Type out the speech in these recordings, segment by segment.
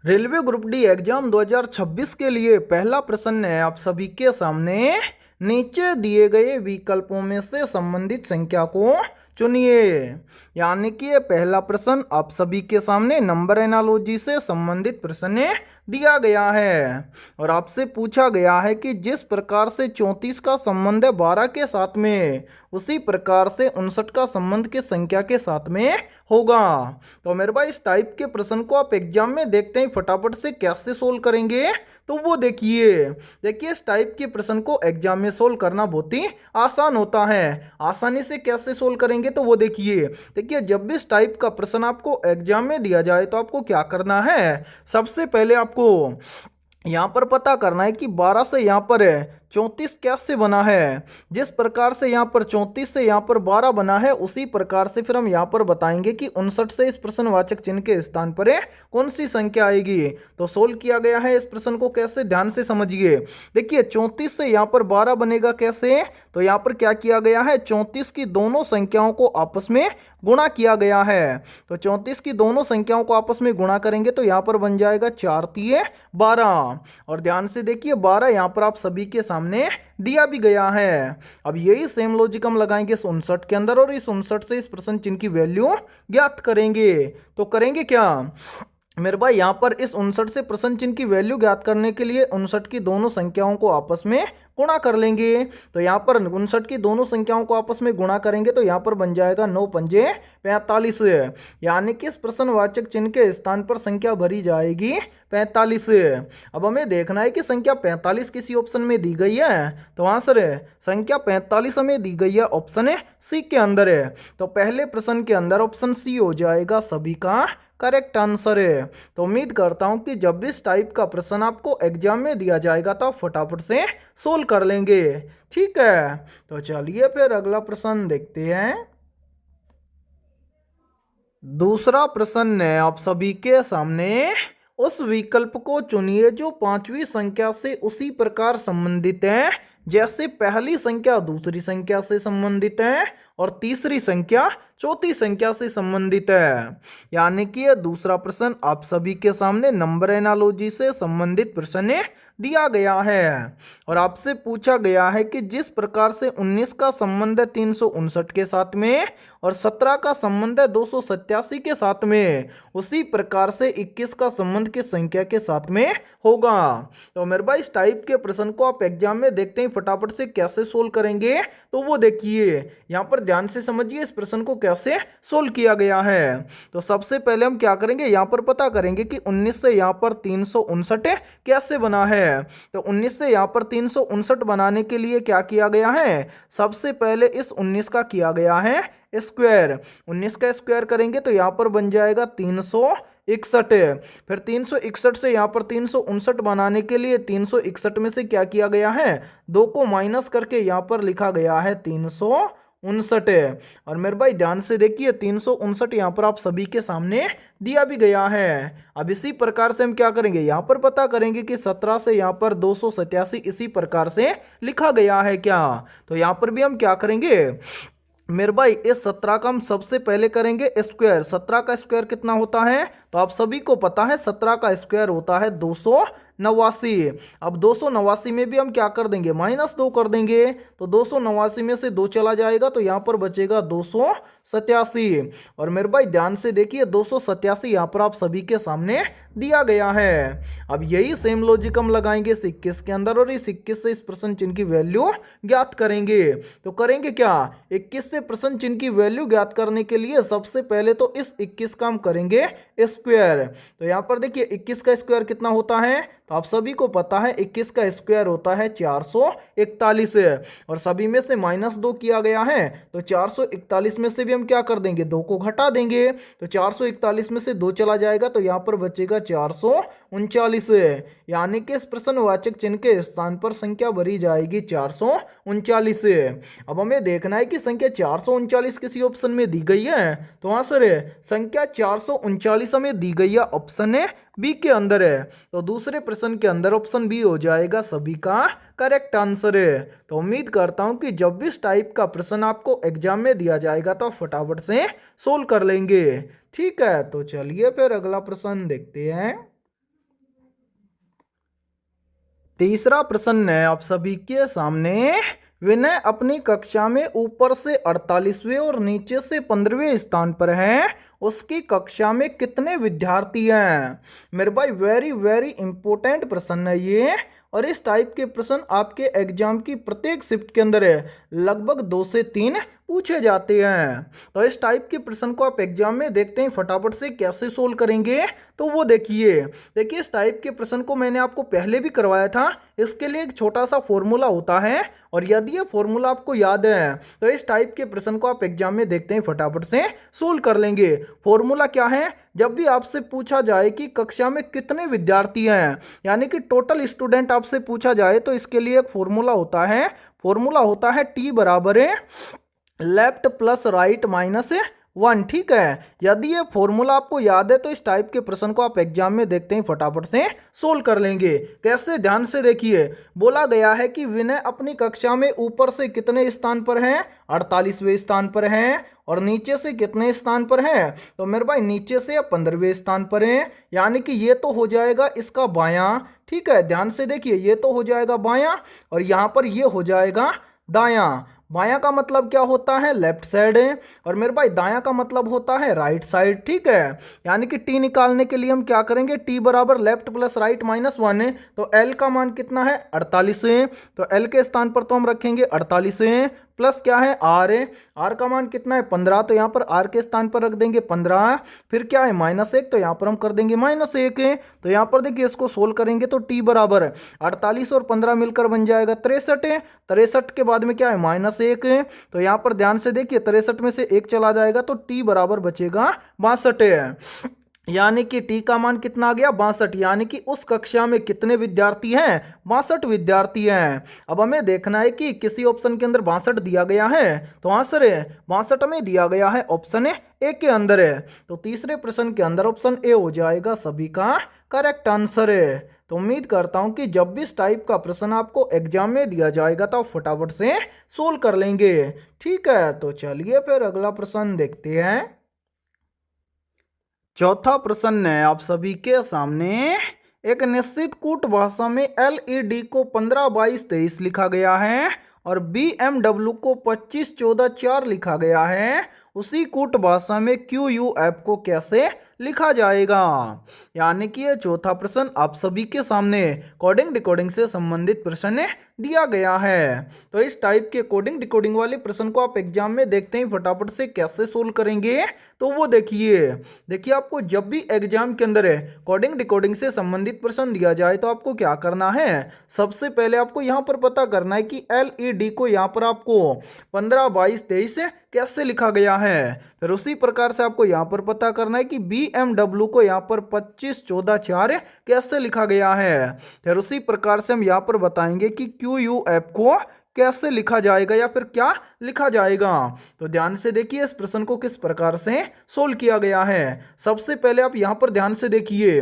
Railway group D exam 2026 के लिए पहला प्रश्न है आप सभी के सामने। नीचे दिए गए विकल्पों में से संबंधित संख्या को चुनिए। यानी कि ये पहला प्रश्न आप सभी के सामने नंबर एनालॉजी से संबंधित प्रश्न दिया गया है और आपसे पूछा गया है कि जिस प्रकार से 34 का संबंध है 12 के साथ में, उसी प्रकार से 59 का संबंध किस संख्या के साथ में होगा। तो मेरे भाई इस टाइप के प्रश्न को आप एग्जाम में देखते ही फटाफट से कैसे सोल्व करेंगे, तो वो देखिए इस टाइप के प्रश्न को एग्जाम में सोल्व करना बहुत ही आसान होता है। आसानी से कैसे सोल्व करेंगे तो वो देखिए जब भी इस टाइप का प्रश्न आपको एग्जाम में दिया जाए तो आपको क्या करना है, सबसे पहले आपको यहां पर पता करना है कि 12 से यहां पर 34 कैसे बना है। जिस प्रकार से यहाँ पर 34 से यहाँ पर 12 बना है, उसी प्रकार से फिर हम यहाँ पर बताएंगे कि 59 से इस प्रश्नवाचक चिन्ह के स्थान पर कौन सी संख्या आएगी। तो सोल्व किया गया है इस प्रश्न को, कैसे ध्यान से समझिए। देखिए 34 से यहाँ पर 12 बनेगा कैसे, तो यहाँ पर क्या किया गया है, 34 की दोनों संख्याओं को आपस में गुणा किया गया है। तो 34 की दोनों संख्याओं को आपस में गुणा करेंगे तो यहाँ पर बन जाएगा 4 तिये 12। और ध्यान से देखिए 12 यहाँ पर आप सभी के सामने दिया भी गया है। अब यही सेम लॉजिक हम लगाएंगे इस 59 के अंदर और इस 59 से इस प्रश्न चिन्ह की वैल्यू ज्ञात करेंगे। तो करेंगे क्या मेरे भाई, यहां पर इस 59 से प्रश्न चिन्ह की वैल्यू ज्ञात करने के लिए 59 की दोनों संख्याओं को आपस में गुणा कर लेंगे। तो यहाँ पर 59 की दोनों संख्याओं को आपस में गुणा करेंगे तो यहाँ पर बन जाएगा 9 पंजे 45। यानी कि इस प्रश्नवाचक चिन्ह के स्थान पर संख्या भरी जाएगी 45। अब हमें देखना है कि संख्या 45 किसी ऑप्शन में दी गई है, तो आंसर है संख्या 45 हमें दी गई है ऑप्शन सी के अंदर है। तो पहले प्रश्न के अंदर ऑप्शन सी हो जाएगा सभी का करेक्ट आंसर है। तो उम्मीद करता हूं कि जब भी इस टाइप का प्रश्न आपको एग्जाम में दिया जाएगा तो आप फटाफट से सोल्व कर लेंगे। ठीक है, तो चलिए फिर अगला प्रश्न देखते हैं। दूसरा प्रश्न है आप सभी के सामने। उस विकल्प को चुनिए जो पांचवी संख्या से उसी प्रकार संबंधित है जैसे पहली संख्या दूसरी संख्या से संबंधित है और तीसरी संख्या चौथी संख्या से संबंधित है। यानी कि यह दूसरा प्रश्न आप सभी के सामने नंबर एनालॉजी से संबंधित प्रश्न दिया गया है और आपसे पूछा गया है कि जिस प्रकार से 19 का संबंध है 359 के साथ में और 17 का संबंध है 287 के साथ में, उसी प्रकार से 21 का संबंध किस संख्या के साथ में होगा। तो मेरे भाई इस टाइप के प्रश्न को आप एग्जाम में देखते हैं फटाफट से कैसे सोल्व करेंगे, तो वो देखिए यहाँ पर ध्यान से समझिए इस प्रश्न को कैसे सोल्व किया गया है। तो सबसे पहले हम क्या करेंगे, यहाँ पर पता करेंगे कि 19 से यहाँ पर 359 कैसे बना है। तो 19 से यहाँ पर 359 बनाने के लिए क्या किया गया है, सबसे पहले इस 19 का किया गया है स्क्वायर। 19 का स्क्वायर करेंगे तो यहाँ पर बन जाएगा 361। फिर 361 से यहाँ पर 359 बनाने के लिए 361 में से क्या किया गया है, 2 को माइनस करके यहाँ पर लिखा गया है 359। और मेरे भाई ध्यान से देखिए 359 यहाँ पर आप सभी के सामने दिया भी गया है। अब इसी प्रकार से हम क्या करेंगे, यहाँ पर पता करेंगे कि 17 से यहाँ पर 287 इसी प्रकार से लिखा गया है क्या। तो यहाँ पर भी हम क्या करेंगे मेरे भाई, इस 17 का हम सबसे पहले करेंगे स्क्वायर। 17 का स्क्वायर कितना होता है, तो आप सभी को पता है 17 का स्क्वायर होता है 289। अब 289 में भी हम क्या कर देंगे, -2 कर देंगे। तो 289 में से 2 चला जाएगा तो यहाँ पर बचेगा 287। और मेरे भाई ध्यान से देखिए 287 यहाँ पर आप सभी के सामने दिया गया है। अब यही सेम लॉजिक हम लगाएंगे इस 21 के अंदर और इस 21 से इस प्रश्न चिन्ह की वैल्यू ज्ञात करेंगे। तो करेंगे क्या, 21 से प्रश्न चिन्ह की वैल्यू ज्ञात करने के लिए सबसे पहले तो इस 21 का हम करेंगे स्क्वायर। तो यहाँ पर देखिए 21 का स्क्वायर कितना होता है, तो आप सभी को पता है 21 का स्क्वायर होता है 441 और सभी में से -2 किया गया है। तो 441 में से भी हम क्या कर देंगे, 2 को घटा देंगे। तो 441 में से 2 चला जाएगा तो यहाँ पर बचेगा 439। यानी कि इस प्रश्नवाचक चिन्ह के स्थान पर संख्या भरी जाएगी 439। अब हमें देखना है कि संख्या 439 किसी ऑप्शन में दी गई है, तो आंसर है संख्या 439 हमें दी गई है ऑप्शन बी के अंदर है। तो दूसरे प्रश्न के अंदर ऑप्शन बी हो जाएगा सभी का करेक्ट आंसर है। तो उम्मीद करता हूं कि जब भी इस टाइप का प्रश्न आपको एग्जाम में दिया जाएगा तो फटाफट से सोल्व कर लेंगे। ठीक है, तो चलिए फिर अगला प्रश्न देखते हैं। तीसरा प्रश्न है आप सभी के सामने। विनय अपनी कक्षा में ऊपर से 48वें और नीचे से 15वें स्थान पर है। उसकी कक्षा में कितने विद्यार्थी हैं? मेरे भाई वेरी वेरी इंपॉर्टेंट प्रश्न है ये। और इस टाइप के प्रश्न आपके एग्जाम की प्रत्येक शिफ्ट के अंदर है लगभग 2 से 3 पूछे जाते हैं। तो इस टाइप के प्रश्न को आप एग्जाम में देखते हैं फटाफट से कैसे सोल्व करेंगे, तो वो देखिए इस टाइप के प्रश्न को मैंने आपको पहले भी करवाया था। इसके लिए एक छोटा सा फॉर्मूला होता है और यदि ये फॉर्मूला आपको याद है तो इस टाइप के प्रश्न को आप एग्जाम में देखते हैं फटाफट से सोल्व कर लेंगे। फॉर्मूला क्या है? जब भी आपसे पूछा जाए कि कक्षा में कितने विद्यार्थी हैं, यानी कि टोटल स्टूडेंट आपसे पूछा जाए, तो इसके लिए एक फॉर्मूला होता है टी बराबर है लेफ्ट प्लस राइट माइनस 1। ठीक है, यदि ये फॉर्मूला आपको याद है तो इस टाइप के प्रश्न को आप एग्जाम में देखते हैं फटाफट से सोल्व कर लेंगे। कैसे? ध्यान से देखिए। बोला गया है कि विनय अपनी कक्षा में ऊपर से कितने स्थान पर हैं? 48वें स्थान पर हैं। और नीचे से कितने स्थान पर हैं? तो मेरे भाई नीचे से 15वें स्थान पर हैं, यानी कि ये तो हो जाएगा इसका बायां। ठीक है, ध्यान से देखिए, ये तो हो जाएगा बायां और यहां पर ये हो जाएगा दायां। बायां का मतलब क्या होता है? लेफ्ट साइड है। और मेरे भाई दायां का मतलब होता है राइट साइड। ठीक है, यानी कि टी निकालने के लिए हम क्या करेंगे? टी बराबर लेफ्ट प्लस राइट माइनस 1 है। तो एल का मान कितना है? 48 है। तो एल के स्थान पर तो हम रखेंगे 48 है, प्लस क्या है? आर है। आर का मान कितना है? 15। तो यहाँ पर आर के स्थान पर रख देंगे 15। फिर क्या है? -1। तो यहाँ पर हम कर देंगे -1 है। तो यहाँ पर देखिए इसको सोल्व करेंगे तो टी बराबर 48 और 15 मिलकर बन जाएगा 63 है। 63 के बाद में क्या है? -1 है। तो यहाँ पर ध्यान से देखिए 63 में से 1 चला जाएगा तो टी बराबर बचेगा 62 है। यानी कि टी का मान कितना आ गया? 62। यानी कि उस कक्षा में कितने विद्यार्थी हैं? 62 विद्यार्थी हैं। अब हमें देखना है कि किसी ऑप्शन के अंदर 62 दिया गया है, तो आंसर है 62 में दिया गया है ऑप्शन ए के अंदर है। तो तीसरे प्रश्न के अंदर ऑप्शन ए हो जाएगा सभी का करेक्ट आंसर है। तो उम्मीद करता हूं कि जब भी इस टाइप का प्रश्न आपको एग्जाम में दिया जाएगा तो आप फटाफट से सोल्व कर लेंगे। ठीक है, तो चलिए फिर अगला प्रश्न देखते हैं। चौथा प्रश्न है आप सभी के सामने। एक निश्चित कूट भाषा में LED को 15 22 23 लिखा गया है और BMW को 25 14 4 लिखा गया है। उसी कूट भाषा में QUF को कैसे लिखा जाएगा? यानी कि ये चौथा प्रश्न आप सभी के सामने कोडिंग डिकोडिंग से संबंधित प्रश्न दिया गया है। तो इस टाइप के कोडिंग डिकोडिंग वाले प्रश्न को आप एग्जाम में देखते हैं फटाफट से कैसे सोल्व करेंगे, तो वो देखिए आपको जब भी एग्जाम के अंदर कोडिंग डिकोडिंग से संबंधित प्रश्न दिया जाए तो आपको क्या करना है? सबसे पहले आपको यहाँ पर पता करना है कि LED को यहाँ पर आपको 15 22 23 कैसे लिखा गया है। फिर उसी प्रकार से आपको यहाँ पर पता करना है कि BMW को यहाँ पर 25 14 4 कैसे लिखा गया है। फिर उसी प्रकार से हम यहाँ पर बताएंगे कि QUF को कैसे लिखा जाएगा या फिर क्या लिखा जाएगा। तो ध्यान से देखिए इस प्रश्न को किस प्रकार से सोल्व किया गया है। सबसे पहले आप यहाँ पर ध्यान से देखिए,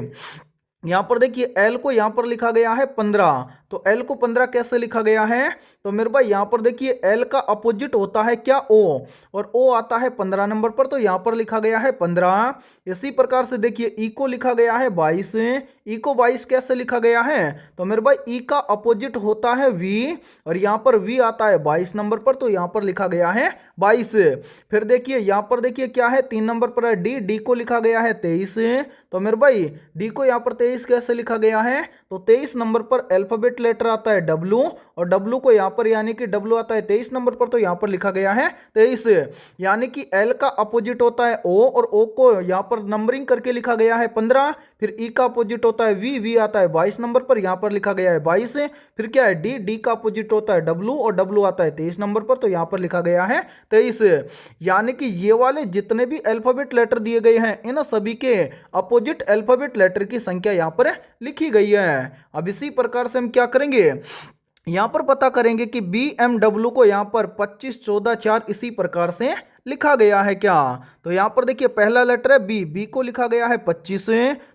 यहाँ पर देखिए L को यहाँ पर लिखा गया है 15। तो L को 15 कैसे लिखा गया है? तो मेरे भाई यहाँ पर देखिए L का अपोजिट होता है क्या? O, और O आता है 15 नंबर पर, तो यहाँ पर लिखा गया है 15। इसी प्रकार से देखिए E को लिखा गया है 22। E को 22 कैसे लिखा गया है? तो मेरे भाई E का अपोजिट होता है V, और यहाँ पर V आता है 22 नंबर पर, तो यहाँ पर लिखा गया है 22। फिर देखिए यहाँ पर देखिए क्या है? 3 नंबर पर है D को लिखा गया है 23। तो मेरे भाई D को यहाँ पर 23 कैसे लिखा गया है? तो 23 नंबर पर अल्फाबेट लेटर आता है W, और W को यहाँ पर यानी कि W आता है 23 नंबर पर, तो यहाँ पर लिखा गया है 23। यानी कि L का अपोजिट होता है O, और O को यहाँ पर नंबरिंग करके लिखा गया है 15। फिर E का अपोजिट होता है V आता है 22 नंबर पर, यहाँ पर लिखा गया है 22। फिर क्या है? D का अपोजिट होता है W, और W आता है 23 नंबर पर, तो यहाँ पर लिखा गया है 23। यानी कि ये वाले जितने भी अल्फाबेट लेटर दिए गए हैं इन सभी के अपोजिट अल्फाबेट लेटर की संख्या यहाँ पर लिखी गई है। अब इसी प्रकार से हम क्या करेंगे? यहाँ पर पता करेंगे कि BMW को यहाँ पर 25 14 4 इसी प्रकार से लिखा गया है क्या? तो यहाँ पर देखिए पहला लेटर है B को लिखा गया है 25।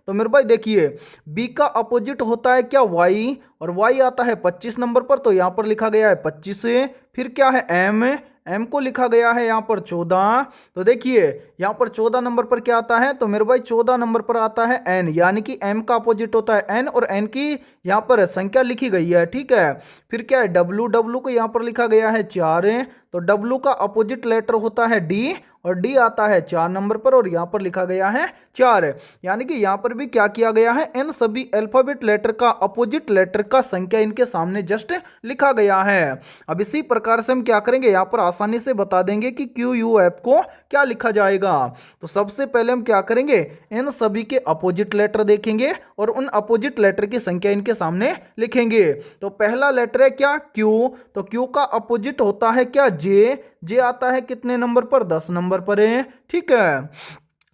तो मेरे भाई देखिए B का अपोजिट होता है क्या? Y, और Y आता है 25 नंबर पर, तो यहाँ पर लिखा गया है 25। फिर क्या है? m को लिखा गया है यहाँ पर 14। तो देखिए यहाँ पर 14 नंबर पर क्या आता है, तो मेरे भाई 14 नंबर पर आता है n, यानी कि m का अपोजिट होता है n और n की यहाँ पर संख्या लिखी गई है। ठीक है, फिर क्या है w को यहाँ पर लिखा गया है 4, तो w का अपोजिट लेटर होता है d और d आता है 4 नंबर पर और यहाँ पर लिखा गया है 4, यानी कि यहाँ पर भी क्या किया गया है, इन सभी अल्फाबेट लेटर का अपोजिट लेटर का संख्या इनके सामने जस्ट लिखा गया है। अब इसी प्रकार से हम क्या करेंगे, यहाँ पर आसानी से बता देंगे कि क्यू यू एफ को क्या लिखा जाएगा। तो सबसे पहले हम क्या करेंगे, इन सभी के अपोजिट लेटर देखेंगे और उन अपोजिट लेटर की संख्या इनके सामने लिखेंगे। तो पहला लेटर है क्या, क्यू, तो क्यू का अपोजिट होता है क्या, जे, जे आता है कितने नंबर पर, 10 नंबर पर है। ठीक है,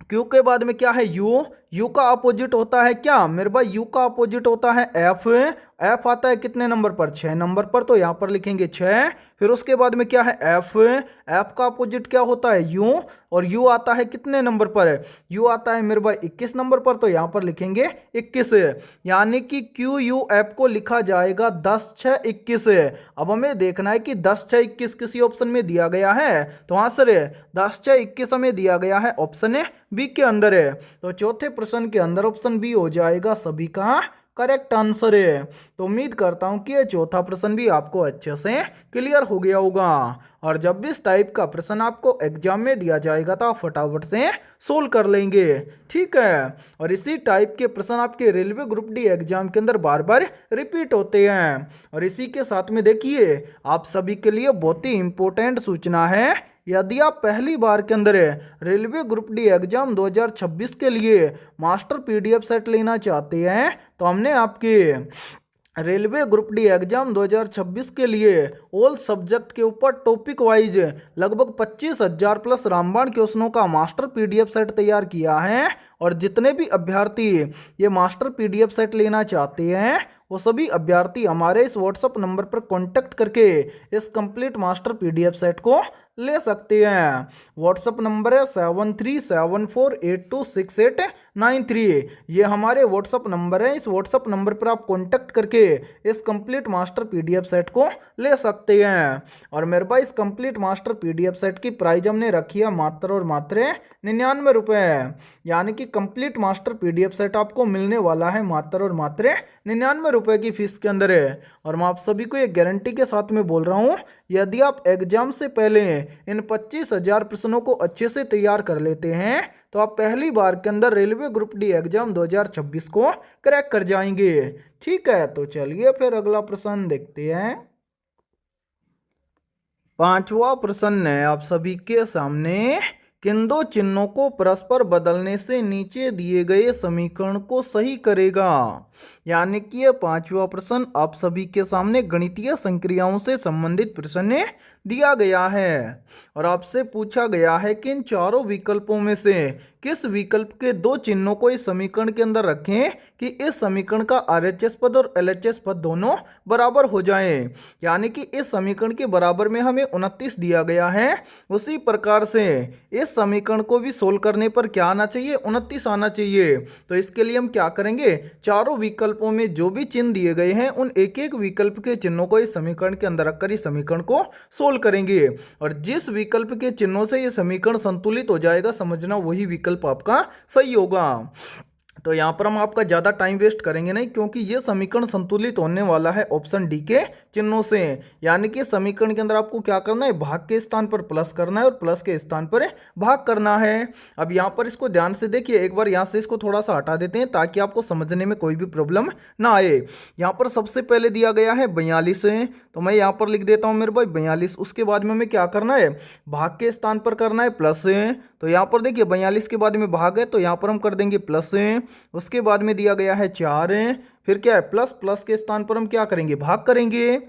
क्यू के बाद में क्या है यू, यू का अपोजिट होता है क्या मेरे भाई, यू का अपोजिट होता है एफ, एफ आता है कितने नंबर पर, 6 नंबर पर, तो यहाँ पर लिखेंगे 6। फिर उसके बाद में क्या है एफ, एफ का अपोजिट क्या होता है यू और यू आता है कितने नंबर पर है, यू आता है मेरे भाई 21 नंबर पर, तो यहाँ पर लिखेंगे 21, यानी कि क्यू यू एफ को लिखा जाएगा 10 6 21। अब हमें देखना है कि 10 6 21 किसी ऑप्शन में दिया गया है, तो हाँ सर 10 6 21 हमें दिया गया है ऑप्शन बी के अंदर है, तो चौथे प्रश्न के अंदर ऑप्शन बी हो जाएगा सभी का करेक्ट आंसर है। तो उम्मीद करता हूं कि ये चौथा प्रश्न भी आपको अच्छे से क्लियर हो गया होगा, और जब भी इस टाइप का प्रश्न आपको एग्जाम में दिया जाएगा तो आप फटाफट से सोल्व कर लेंगे। ठीक है, और इसी टाइप के प्रश्न आपके रेलवे ग्रुप डी एग्जाम के अंदर बार बार रिपीट होते हैं। और इसी के साथ में देखिए आप सभी के लिए बहुत ही इंपॉर्टेंट सूचना है, यदि आप पहली बार के अंदर रेलवे ग्रुप डी एग्जाम 2026 के लिए मास्टर पीडीएफ सेट लेना चाहते हैं, तो हमने आपके रेलवे ग्रुप डी एग्जाम 2026 के लिए ऑल सब्जेक्ट के ऊपर टॉपिक वाइज लगभग 25,000 प्लस रामबाण क्वेश्चनों का मास्टर पीडीएफ सेट तैयार किया है। और जितने भी अभ्यर्थी ये मास्टर पीडीएफ सेट लेना चाहते हैं वो सभी अभ्यर्थी हमारे इस व्हाट्सएप नंबर पर कांटेक्ट करके इस कंप्लीट मास्टर पीडीएफ सेट को ले सकते हैं। व्हाट्सएप नंबर है 7374826893, ये हमारे व्हाट्सएप नंबर है। इस व्हाट्सएप नंबर पर आप कांटेक्ट करके इस कंप्लीट मास्टर पीडीएफ सेट को ले सकते हैं। और मेरे पास इस कंप्लीट मास्टर पीडीएफ सेट की प्राइस हमने रखी है मात्र और मात्र 99 रुपये, यानी कि कंप्लीट मास्टर पीडीएफ सेट आपको मिलने वाला है मात्र और मात्र 99 रुपये की फीस के अंदर है। और मैं आप सभी को ये गारंटी के साथ में बोल रहा हूँ, यदि आप एग्जाम से पहले इन 25,000 प्रश्नों को अच्छे से तैयार कर लेते हैं तो आप पहली बार के अंदर रेलवे ग्रुप डी एग्जाम 2026 को क्रैक कर जाएंगे। ठीक है, तो चलिए फिर अगला प्रश्न देखते हैं। पांचवा प्रश्न है आप सभी के सामने, किन दो चिन्हों को परस्पर बदलने से नीचे दिए गए समीकरण को सही करेगा। यानी कि यह पांचवा प्रश्न आप सभी के सामने गणितीय संक्रियाओं से संबंधित प्रश्न दिया गया है और आपसे पूछा गया है कि इन चारों विकल्पों में से किस विकल्प के दो चिन्हों को इस समीकरण के अंदर रखें कि इस समीकरण का आरएचएस पद और एलएचएस पद दोनों बराबर हो जाएं। यानी कि इस समीकरण के बराबर में हमें 29 दिया गया है, उसी प्रकार से इस समीकरण को भी सोल्व करने पर क्या आना चाहिए, 29 आना चाहिए। तो इसके लिए हम क्या करेंगे, चारों विकल्पों में जो भी चिन्ह दिए गए हैं उन एक एक विकल्प के चिन्हों को इस समीकरण के अंदर रखकर इस समीकरण को सोल्व करेंगे और जिस विकल्प के चिन्हों से ये समीकरण संतुलित हो जाएगा समझना वही विकल्प आपका सही होगा। तो यहाँ पर हम आपका ज़्यादा टाइम वेस्ट करेंगे नहीं, क्योंकि ये समीकरण संतुलित होने वाला है ऑप्शन डी के चिन्हों से। यानी कि समीकरण के अंदर आपको क्या करना है, भाग के स्थान पर प्लस करना है और प्लस के स्थान पर भाग करना है। अब यहाँ पर इसको ध्यान से देखिए, एक बार यहाँ से इसको थोड़ा सा हटा देते हैं ताकि आपको समझने में कोई भी प्रॉब्लम ना आए। यहाँ पर सबसे पहले दिया गया है 42, तो मैं यहाँ पर लिख देता हूँ मेरे भाई 42। उसके बाद में हमें क्या करना है, भाग के स्थान पर करना है प्लस, तो यहाँ पर देखिए 42 के बाद में भाग है तो यहाँ पर हम कर देंगे प्लस। उसके बाद में दिया गया है 4, फिर क्या है प्लस, प्लस के स्थान पर हम क्या करेंगे, भाग करेंगे।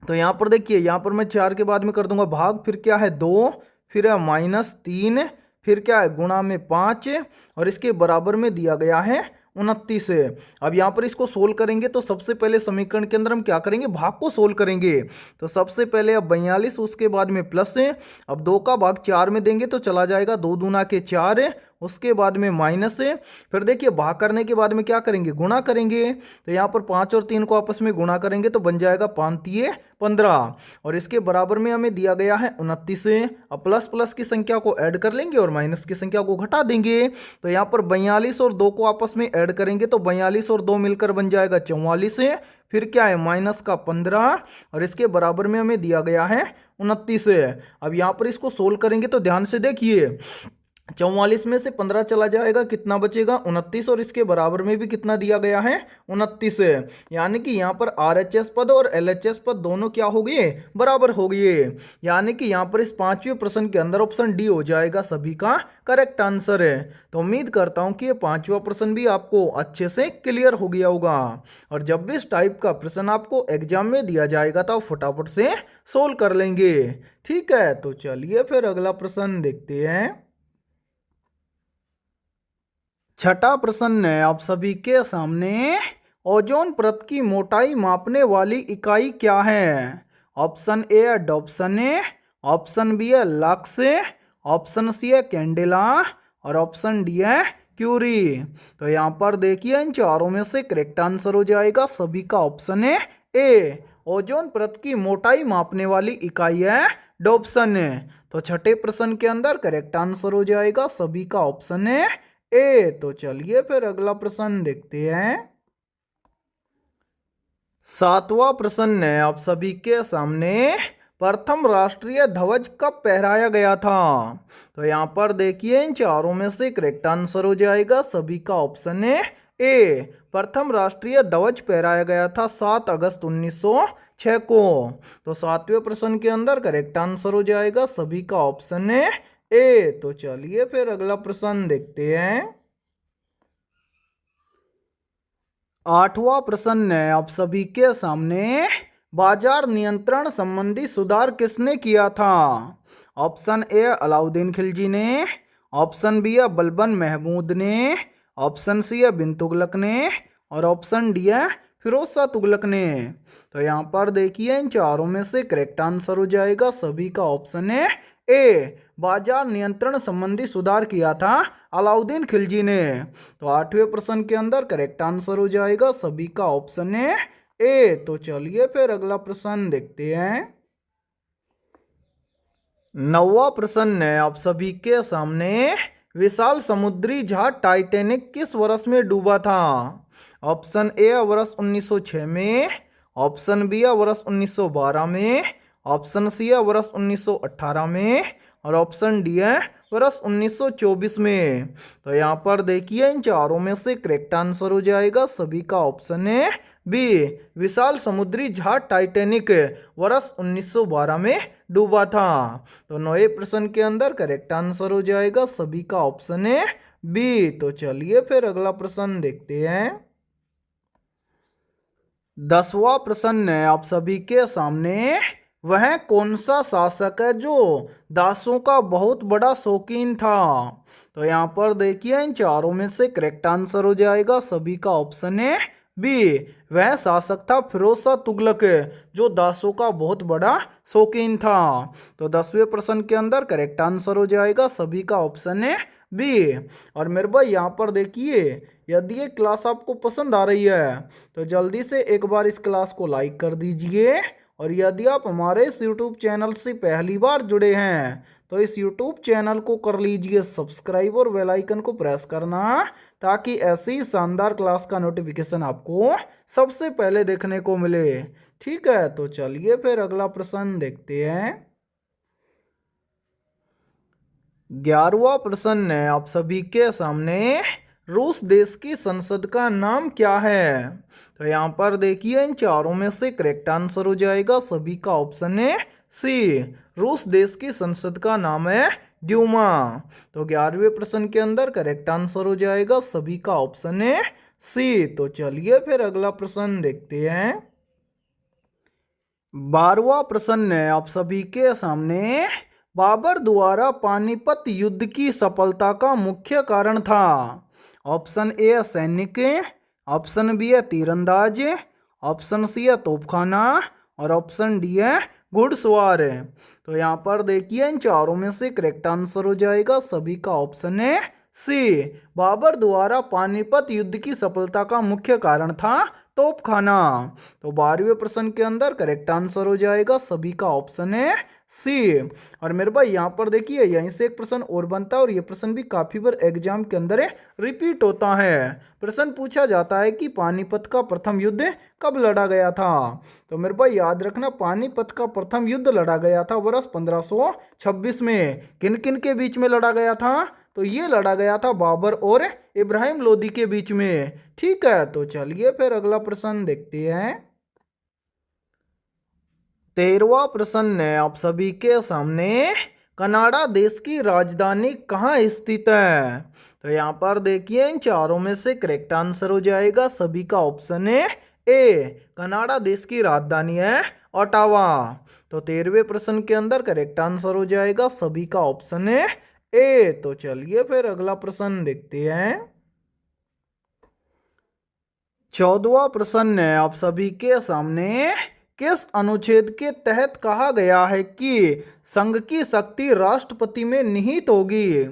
तो यहाँ पर देखिए, यहाँ पर मैं 4 के बाद में कर दूंगा भाग, फिर क्या है 2, फिर है -3, फिर क्या है गुणा में 5 और इसके बराबर में दिया गया है 29 है। अब यहाँ पर इसको सोल्व करेंगे तो सबसे पहले समीकरण के अंदर हम क्या करेंगे, भाग को सोल्व करेंगे। तो सबसे पहले अब 42, उसके बाद में प्लस है, अब 2 का भाग 4 में देंगे तो चला जाएगा 2 दूना के 4, उसके बाद में माइनस है, फिर देखिए भाग करने के बाद में क्या करेंगे, गुणा करेंगे। तो यहाँ पर 5 और 3 को आपस में गुणा करेंगे तो बन जाएगा 5 तिये 15, और इसके बराबर में हमें दिया गया है 29 है। अब प्लस प्लस की संख्या को ऐड कर लेंगे और माइनस की संख्या को घटा देंगे। तो यहाँ पर 42 और 2 को आपस में ऐड करेंगे तो 42 और 2 मिलकर बन जाएगा 44 है। फिर क्या है, माइनस का 15, और इसके बराबर में हमें दिया गया है 29 है। अब यहाँ पर इसको सोल्व करेंगे तो ध्यान से देखिए, 44 में से 15 चला जाएगा, कितना बचेगा 29, और इसके बराबर में भी कितना दिया गया है 29 है। यानी कि यहाँ पर RHS पद और LHS पद दोनों क्या हो गए, बराबर हो गए। यानी कि यहाँ पर इस 5वें प्रश्न के अंदर ऑप्शन डी हो जाएगा सभी का करेक्ट आंसर है। तो उम्मीद करता हूँ कि ये 5वां प्रश्न भी आपको अच्छे से क्लियर हो गया होगा, और जब भी इस टाइप का प्रश्न आपको एग्जाम में दिया जाएगा तो आप फटाफट से सोल्व कर लेंगे। ठीक है, तो चलिए फिर अगला प्रश्न देखते हैं। छठा प्रश्न है आप सभी के सामने, ओजोन परत की मोटाई मापने वाली इकाई क्या है? ऑप्शन ए है डॉप्सन, ऑप्शन बी है लक्स, ऑप्शन सी है कैंडेला, और ऑप्शन डी है क्यूरी। तो यहाँ पर देखिए इन चारों में से करेक्ट आंसर हो जाएगा सभी का ऑप्शन है ए, ओजोन परत की मोटाई मापने वाली इकाई है डॉप्सन। तो छठे प्रश्न के अंदर करेक्ट आंसर हो जाएगा सभी का ऑप्शन है ए। तो चलिए फिर अगला प्रश्न देखते हैं। सातवां प्रश्न है आप सभी के सामने, प्रथम राष्ट्रीय ध्वज कब फहराया गया था? तो यहाँ पर देखिए इन चारों में से करेक्ट आंसर हो जाएगा सभी का ऑप्शन है ए, प्रथम राष्ट्रीय ध्वज फहराया गया था 7 अगस्त 1906 को। तो सातवें प्रश्न के अंदर करेक्ट आंसर हो जाएगा सभी का ऑप्शन है ए। तो चलिए फिर अगला प्रश्न देखते हैं। आठवां प्रश्न है आप सभी के सामने, बाजार नियंत्रण संबंधी सुधार किसने किया था? ऑप्शन ए अलाउद्दीन खिलजी ने, ऑप्शन बी है बलबन महमूद ने, ऑप्शन सी है बिन तुगलक ने, और ऑप्शन डी है फिरोज शाह तुगलक ने। तो यहाँ पर देखिए इन चारों में से करेक्ट आंसर हो जाएगा सभी का ऑप्शन है ए, बाजार नियंत्रण संबंधी सुधार किया था अलाउद्दीन खिलजी ने। तो आठवें प्रश्न के अंदर करेक्ट आंसर हो जाएगा सभी का ऑप्शन है ए। तो चलिए फिर अगला प्रश्न देखते हैं। नौवां प्रश्न है आप सभी के सामने, विशाल समुद्री जहाज टाइटैनिक किस वर्ष में डूबा था? ऑप्शन ए वर्ष 1906 में, ऑप्शन बी वर्ष 1912 में, ऑप्शन सी है वर्ष 1918 में, और ऑप्शन डी है वर्ष 1924 में। तो यहाँ पर देखिए इन चारों में से करेक्ट आंसर हो जाएगा सभी का ऑप्शन है बी, विशाल समुद्री जहाज टाइटैनिक वर्ष 1912 में डूबा था। तो नौवे प्रश्न के अंदर करेक्ट आंसर हो जाएगा सभी का ऑप्शन है बी। तो चलिए फिर अगला प्रश्न देखते हैं। 10वां प्रश्न है आप सभी के सामने, वह कौन सा शासक है जो दासों का बहुत बड़ा शौकीन था? तो यहाँ पर देखिए इन चारों में से करेक्ट आंसर हो जाएगा सभी का ऑप्शन है बी, वह शासक था फिरोज शाह तुगलक जो दासों का बहुत बड़ा शौकीन था। तो 10वें प्रश्न के अंदर करेक्ट आंसर हो जाएगा सभी का ऑप्शन है बी। और मेरे भाई यहाँ पर देखिए, यदि ये क्लास आपको पसंद आ रही है तो जल्दी से एक बार इस क्लास को लाइक कर दीजिए, और यदि आप हमारे इस यूट्यूब चैनल से पहली बार जुड़े हैं तो इस यूट्यूब चैनल को कर लीजिए सब्सक्राइब और बेल आइकन को प्रेस करना, ताकि ऐसी शानदार क्लास का नोटिफिकेशन आपको सबसे पहले देखने को मिले। ठीक है, तो चलिए फिर अगला प्रश्न देखते हैं। 11वां प्रश्न है आप सभी के सामने, रूस देश की संसद का नाम क्या है? तो यहाँ पर देखिए इन चारों में से करेक्ट आंसर हो जाएगा सभी का ऑप्शन है सी, रूस देश की संसद का नाम है ड्यूमा। तो 11वें प्रश्न के अंदर करेक्ट आंसर हो जाएगा सभी का ऑप्शन है सी। तो चलिए फिर अगला प्रश्न देखते हैं। 12वां प्रश्न है आप सभी के सामने, बाबर द्वारा पानीपत युद्ध की सफलता का मुख्य कारण था? ऑप्शन ए है सैनिक, ऑप्शन बी है तीरंदाज, ऑप्शन सी है तोपखाना, और ऑप्शन डी है घुड़सवार। तो यहाँ पर देखिए इन चारों में से करेक्ट आंसर हो जाएगा सभी का ऑप्शन है सी बाबर द्वारा पानीपत युद्ध की सफलता का मुख्य कारण था तोपखाना। तो 12वें प्रश्न के अंदर करेक्ट आंसर हो जाएगा सभी का ऑप्शन है सी। और मेरे भाई यहाँ पर देखिए यहीं से एक प्रश्न और बनता है और ये प्रश्न भी काफी बार एग्जाम के अंदर रिपीट होता है। प्रश्न पूछा जाता है कि पानीपत का प्रथम युद्ध कब लड़ा गया था। तो मेरे भाई याद रखना पानीपत का प्रथम युद्ध लड़ा गया था वर्ष 1526 में। किन किन के बीच में लड़ा गया था, तो ये लड़ा गया था बाबर और इब्राहिम लोदी के बीच में। ठीक है, तो चलिए फिर अगला प्रश्न देखते हैं। 13वां प्रश्न है आप सभी के सामने, कनाडा देश की राजधानी कहाँ स्थित है। तो यहाँ पर देखिए इन चारों में से करेक्ट आंसर हो जाएगा सभी का ऑप्शन है ए। कनाडा देश की राजधानी है ओटावा। तो 13वें प्रश्न के अंदर करेक्ट आंसर हो जाएगा सभी का ऑप्शन है ए। तो चलिए फिर अगला प्रश्न देखते हैं। 14वां प्रश्न है आप सभी के सामने, किस अनुच्छेद के तहत कहा गया है कि संघ की शक्ति राष्ट्रपति में निहित होगी।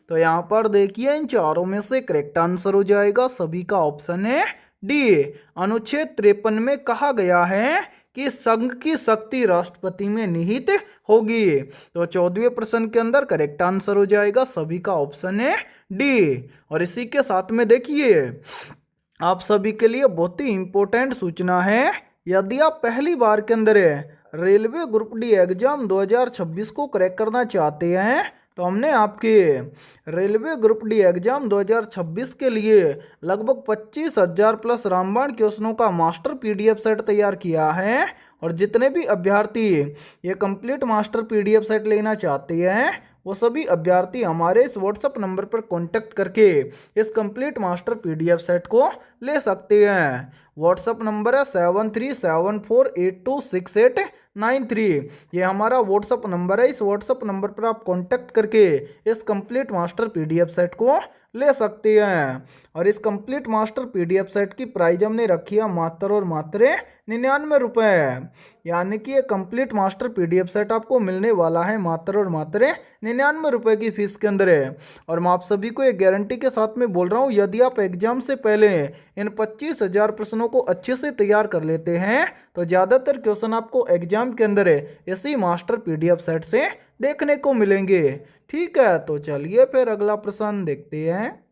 तो यहाँ पर देखिए इन चारों में से करेक्ट आंसर हो जाएगा सभी का ऑप्शन है डी। अनुच्छेद 53 में कहा गया है कि संघ की शक्ति राष्ट्रपति में निहित होगी। तो 14वें प्रश्न के अंदर करेक्ट आंसर हो जाएगा सभी का ऑप्शन है डी। और इसी के साथ में देखिए आप सभी के लिए बहुत ही इंपॉर्टेंट सूचना है, यदि आप पहली बार के अंदर रेलवे ग्रुप डी एग्जाम 2026 को क्रैक करना चाहते हैं तो हमने आपके रेलवे ग्रुप डी एग्जाम 2026 के लिए लगभग 25,000 प्लस रामबाण क्वेश्चनों का मास्टर पीडीएफ सेट तैयार किया है। और जितने भी अभ्यर्थी ये कंप्लीट मास्टर पीडीएफ सेट लेना चाहते हैं वो सभी अभ्यर्थी हमारे इस व्हाट्सएप नंबर पर कांटेक्ट करके इस कंप्लीट मास्टर पीडीएफ सेट को ले सकते हैं। व्हाट्सएप नंबर है 7374826893। ये हमारा व्हाट्सएप नंबर है। इस व्हाट्सएप नंबर पर आप कांटेक्ट करके इस कंप्लीट मास्टर पीडीएफ सेट को ले सकते हैं। और इस कंप्लीट मास्टर पीडीएफ सेट की प्राइस हमने रखी है मात्र और मात्र 99 रुपये। यानी कि ये कंप्लीट मास्टर पीडीएफ सेट आपको मिलने वाला है मात्र और मात्र 99 रुपये की फीस के अंदर है। और मैं आप सभी को एक गारंटी के साथ में बोल रहा हूँ, यदि आप एग्जाम से पहले इन 25,000 प्रश्नों को अच्छे से तैयार कर लेते हैं तो ज़्यादातर क्वेश्चन आपको एग्जाम के अंदर इसी मास्टर पीडीएफ सेट से देखने को मिलेंगे। ठीक है, तो चलिए फिर अगला प्रश्न देखते हैं।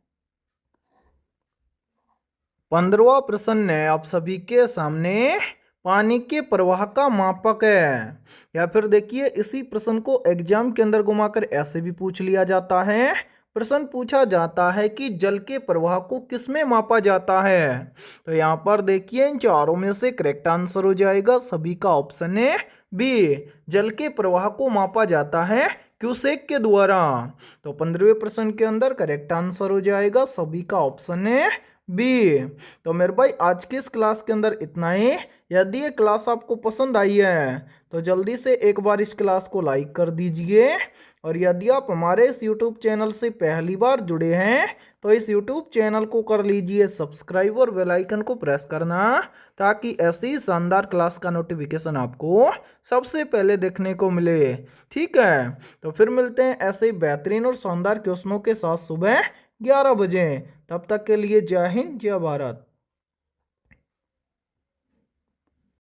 15वां प्रश्न है आप सभी के सामने, पानी के प्रवाह का मापक है। या फिर देखिए इसी प्रश्न को एग्जाम के अंदर घुमाकर ऐसे भी पूछ लिया जाता है। प्रश्न पूछा जाता है कि जल के प्रवाह को किसमें मापा जाता है। तो यहाँ पर देखिए इन चारों में से करेक्ट आंसर हो जाएगा सभी का ऑप्शन है बी। जल के प्रवाह को मापा जाता है क्यूसेक के द्वारा। तो 15वें प्रश्न के अंदर करेक्ट आंसर हो जाएगा सभी का ऑप्शन है बी। तो मेरे भाई आज की इस क्लास के अंदर इतना ही। यदि ये क्लास आपको पसंद आई है तो जल्दी से एक बार इस क्लास को लाइक कर दीजिए। और यदि आप हमारे इस यूट्यूब चैनल से पहली बार जुड़े हैं तो इस यूट्यूब चैनल को कर लीजिए सब्सक्राइब और बेल आइकन को प्रेस करना, ताकि ऐसी शानदार क्लास का नोटिफिकेशन आपको सबसे पहले देखने को मिले। ठीक है, तो फिर मिलते हैं ऐसे ही बेहतरीन और शानदार क्वेश्चनों के साथ सुबह 11 बजे। तब तक के लिए जय हिंद जय भारत।